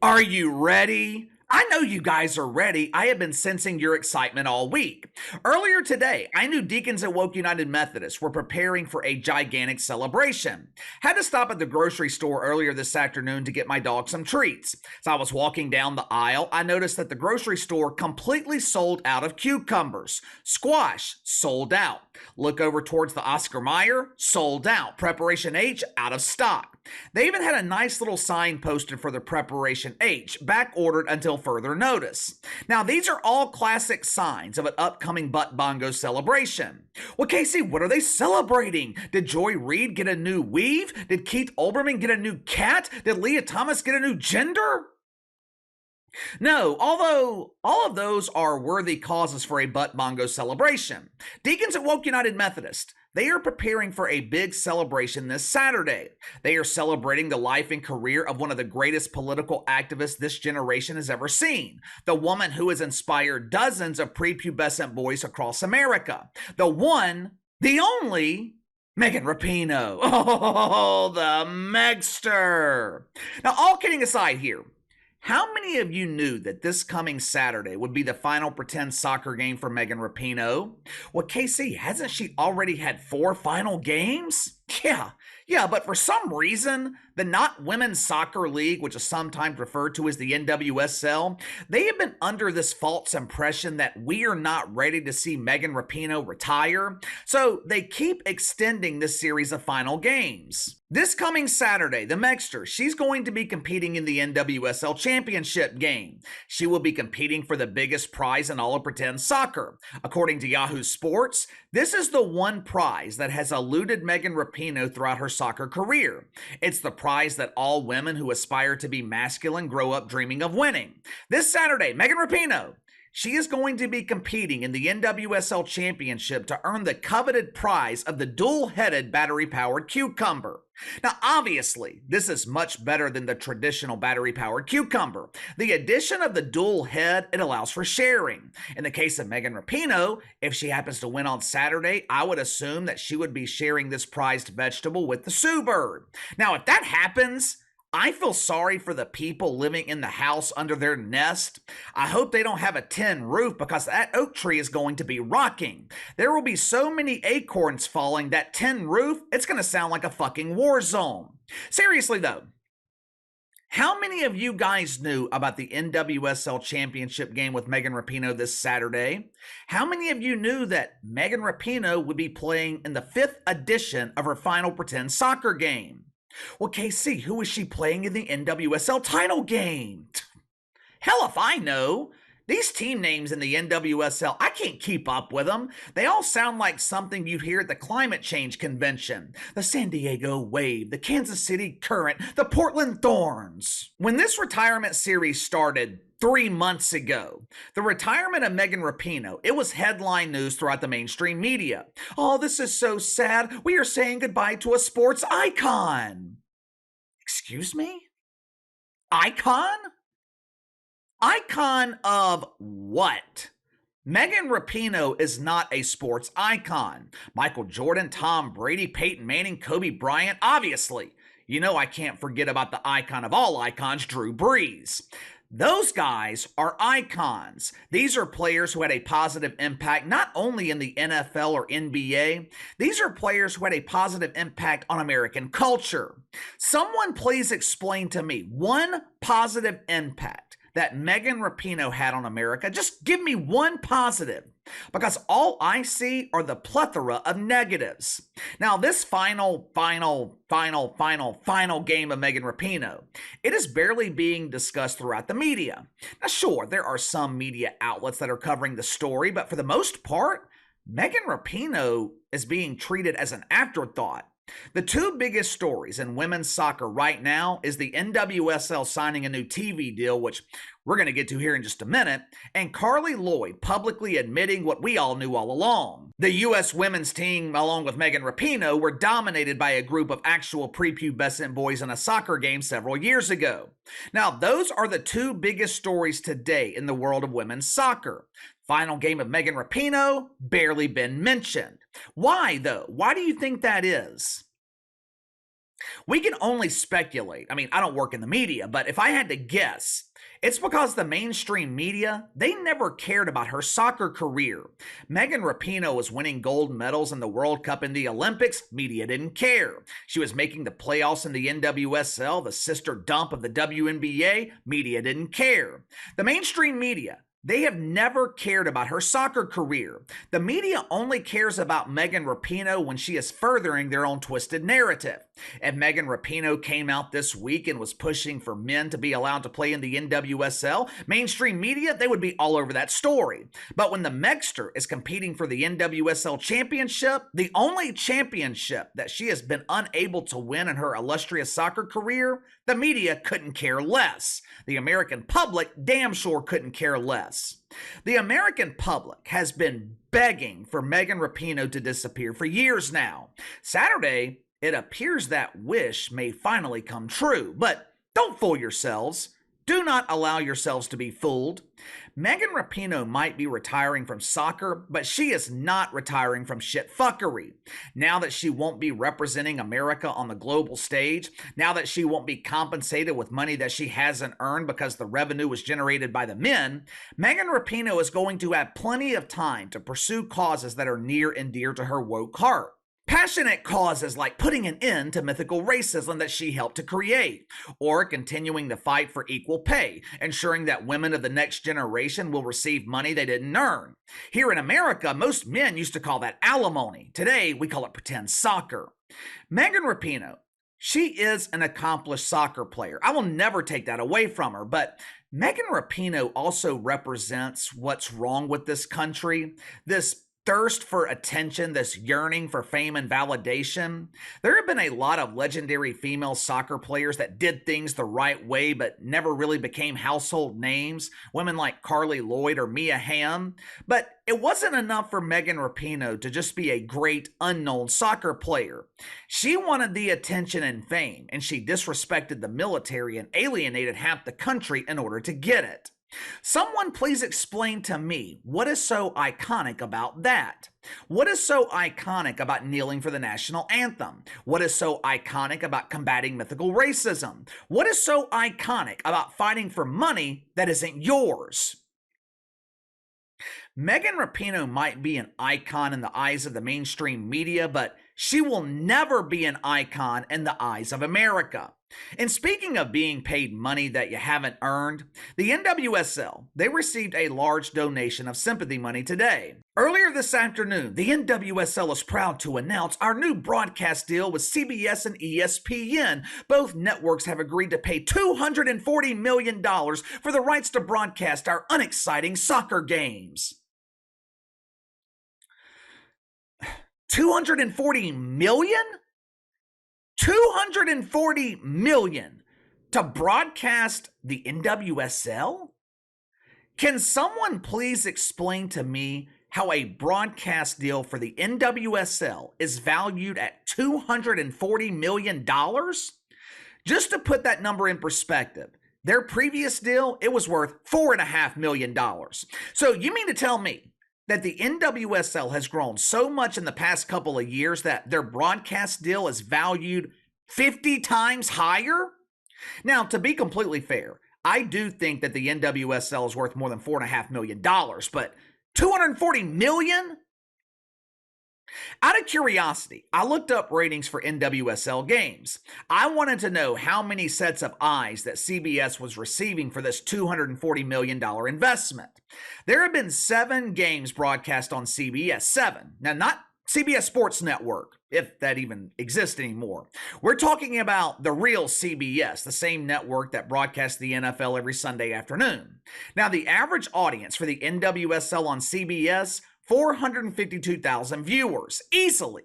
Are you ready? I know you guys are ready. I have been sensing your excitement all week. Earlier today, I knew deacons at Woke United Methodist were preparing for a gigantic celebration. Had to stop at the grocery store earlier this afternoon to get my dog some treats. As I was walking down the aisle, I noticed that the grocery store completely sold out of cucumbers. Squash, sold out. Look over towards the Oscar Mayer, sold out. Preparation H, out of stock. They even had a nice little sign posted for the Preparation H, back ordered until further notice. Now, these are all classic signs of an upcoming butt bongo celebration. Well, Casey, what are they celebrating? Did Joy Reid get a new weave? Did Keith Olbermann get a new cat? Did Leah Thomas get a new gender? No, although all of those are worthy causes for a butt bongo celebration. Deacons at Woke United Methodist, they are preparing for a big celebration this Saturday. They are celebrating the life and career of one of the greatest political activists this generation has ever seen. The woman who has inspired dozens of prepubescent boys across America. The one, the only, Megan Rapinoe. Oh, the Megster. Now, all kidding aside here, how many of you knew that this coming Saturday would be the final pretend soccer game for Megan Rapinoe? Well, KC, hasn't she already had 4 final games? Yeah, but for some reason, the Not Women's Soccer League, which is sometimes referred to as the NWSL, they have been under this false impression that we are not ready to see Megan Rapinoe retire, so they keep extending this series of final games. This coming Saturday, the Megster, she's going to be competing in the NWSL Championship game. She will be competing for the biggest prize in all of pretend soccer. According to Yahoo Sports, this is the one prize that has eluded Megan Rapinoe throughout her soccer career. It's the prize that all women who aspire to be masculine grow up dreaming of winning. This Saturday, Megan Rapinoe, she is going to be competing in the NWSL Championship to earn the coveted prize of the dual-headed battery-powered cucumber. Now, obviously, this is much better than the traditional battery-powered cucumber. The addition of the dual head, it allows for sharing. In the case of Megan Rapinoe, if she happens to win on Saturday, I would assume that she would be sharing this prized vegetable with the Sue Bird. Now, if that happens, I feel sorry for the people living in the house under their nest. I hope they don't have a tin roof because that oak tree is going to be rocking. There will be so many acorns falling, that tin roof, it's going to sound like a fucking war zone. Seriously though, how many of you guys knew about the NWSL Championship game with Megan Rapinoe this Saturday? How many of you knew that Megan Rapinoe would be playing in the 5th edition of her final pretend soccer game? Well, KC, who is she playing in the NWSL title game? Hell if I know. These team names in the NWSL, I can't keep up with them. They all sound like something you'd hear at the climate change convention. The San Diego Wave, the Kansas City Current, the Portland Thorns. When this retirement series started 3 months ago, the retirement of Megan Rapinoe, it was headline news throughout the mainstream media. Oh, this is so sad. We are saying goodbye to a sports icon. Excuse me? Icon? Icon of what? Megan Rapinoe is not a sports icon. Michael Jordan, Tom Brady, Peyton Manning, Kobe Bryant, obviously. You know I can't forget about the icon of all icons, Drew Brees. Those guys are icons. These are players who had a positive impact not only in the NFL or NBA, these are players who had a positive impact on American culture. Someone please explain to me one positive impact that Megan Rapinoe had on America. Just give me one positive, because all I see are the plethora of negatives. Now, this final game of Megan Rapinoe, it is barely being discussed throughout the media. Now, sure, there are some media outlets that are covering the story, but for the most part, Megan Rapinoe is being treated as an afterthought. The 2 biggest stories in women's soccer right now is the NWSL signing a new TV deal, which we're going to get to here in just a minute, and Carly Lloyd publicly admitting what we all knew all along. The U.S. women's team, along with Megan Rapinoe, were dominated by a group of actual prepubescent boys in a soccer game several years ago. Now, those are the 2 biggest stories today in the world of women's soccer. Final game of Megan Rapinoe, barely been mentioned. Why, though? Why do you think that is? We can only speculate. I mean, I don't work in the media, but if I had to guess, it's because the mainstream media, they never cared about her soccer career. Megan Rapinoe was winning gold medals in the World Cup and the Olympics. Media didn't care. She was making the playoffs in the NWSL, the sister dump of the WNBA. Media didn't care. The mainstream media, they have never cared about her soccer career. The media only cares about Megan Rapinoe when she is furthering their own twisted narrative. If Megan Rapinoe came out this week and was pushing for men to be allowed to play in the NWSL, mainstream media, they would be all over that story. But when the Megster is competing for the NWSL championship, the only championship that she has been unable to win in her illustrious soccer career, the media couldn't care less. The American public damn sure couldn't care less. The American public has been begging for Megan Rapinoe to disappear for years now. Saturday, it appears that wish may finally come true, but don't fool yourselves. Do not allow yourselves to be fooled. Megan Rapinoe might be retiring from soccer, but she is not retiring from shitfuckery. Now that she won't be representing America on the global stage, now that she won't be compensated with money that she hasn't earned because the revenue was generated by the men, Megan Rapinoe is going to have plenty of time to pursue causes that are near and dear to her woke heart. Passionate causes like putting an end to mythical racism that she helped to create, or continuing the fight for equal pay, ensuring that women of the next generation will receive money they didn't earn. Here in America, most men used to call that alimony. Today, we call it pretend soccer. Megan Rapinoe, she is an accomplished soccer player. I will never take that away from her, but Megan Rapinoe also represents what's wrong with this country, this thirst for attention, this yearning for fame and validation. There have been a lot of legendary female soccer players that did things the right way but never really became household names, women like Carly Lloyd or Mia Hamm. But it wasn't enough for Megan Rapinoe to just be a great unknown soccer player. She wanted the attention and fame, and she disrespected the military and alienated half the country in order to get it. Someone please explain to me what is so iconic about that? What is so iconic about kneeling for the national anthem? What is so iconic about combating mythical racism? What is so iconic about fighting for money that isn't yours? Megan Rapinoe might be an icon in the eyes of the mainstream media, but she will never be an icon in the eyes of America. And speaking of being paid money that you haven't earned, the NWSL, they received a large donation of sympathy money today. Earlier this afternoon, the NWSL is proud to announce our new broadcast deal with CBS and ESPN. Both networks have agreed to pay $240 million for the rights to broadcast our unexciting soccer games. $240 million? $240 million to broadcast the NWSL? Can someone please explain to me how a broadcast deal for the NWSL is valued at $240 million? Just to put that number in perspective, their previous deal, it was worth $4.5 million. So you mean to tell me that the NWSL has grown so much in the past couple of years that their broadcast deal is valued 50 times higher? Now, to be completely fair, I do think that the NWSL is worth more than $4.5 million, but $240 million? Out of curiosity, I looked up ratings for NWSL games. I wanted to know how many sets of eyes that CBS was receiving for this $240 million investment. There have been 7 games broadcast on CBS, 7. Now, not CBS Sports Network, if that even exists anymore. We're talking about the real CBS, the same network that broadcasts the NFL every Sunday afternoon. Now, the average audience for the NWSL on CBS, 452,000 viewers. Easily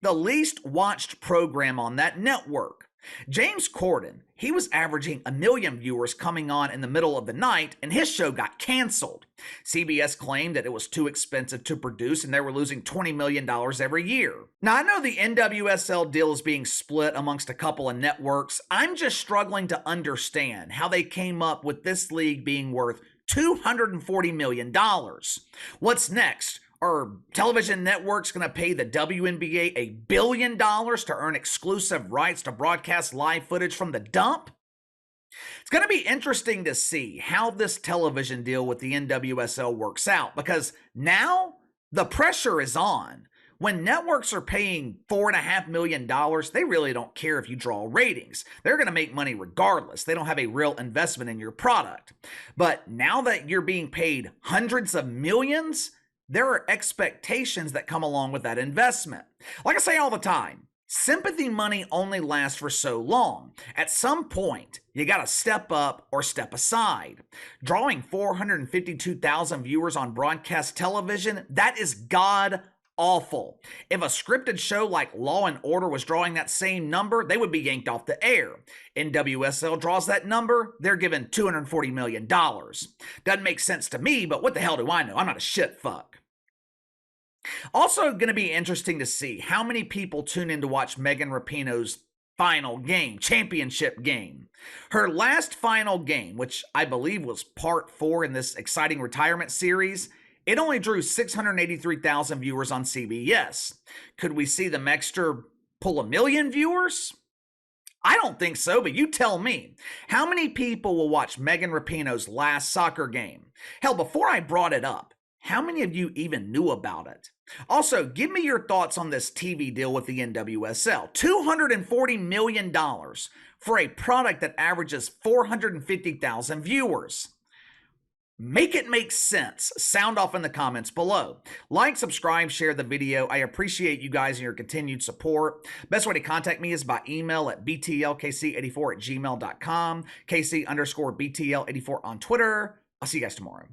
the least watched program on that network. James Corden, he was averaging 1 million viewers coming on in the middle of the night, and his show got canceled. CBS claimed that it was too expensive to produce and they were losing $20 million every year. Now, I know the NWSL deal is being split amongst a couple of networks. I'm just struggling to understand how they came up with this league being worth $240 million. What's next? Are television networks going to pay the WNBA $1 billion to earn exclusive rights to broadcast live footage from the dump? It's going to be interesting to see how this television deal with the NWSL works out, because now the pressure is on. When networks are paying $4.5 million, they really don't care if you draw ratings. They're going to make money regardless. They don't have a real investment in your product. But now that you're being paid hundreds of millions, there are expectations that come along with that investment. Like I say all the time, sympathy money only lasts for so long. At some point, you got to step up or step aside. Drawing 452,000 viewers on broadcast television, that is god awful. If a scripted show like Law and Order was drawing that same number, they would be yanked off the air. NWSL draws that number, they're given $240 million. Doesn't make sense to me, but what the hell do I know? I'm not a shit fuck. Also going to be interesting to see how many people tune in to watch Megan Rapinoe's final game, championship game. Her last final game, which I believe was part 4 in this exciting retirement series, it only drew 683,000 viewers on CBS. Could we see the Mexter pull 1 million viewers? I don't think so, but you tell me. How many people will watch Megan Rapinoe's last soccer game? Hell, before I brought it up, how many of you even knew about it? Also, give me your thoughts on this TV deal with the NWSL. $240 million for a product that averages 450,000 viewers. Make it make sense. Sound off in the comments below. Like, subscribe, share the video. I appreciate you guys and your continued support. Best way to contact me is by email at btlkc84@gmail.com, KC_BTL84 on Twitter. I'll see you guys tomorrow.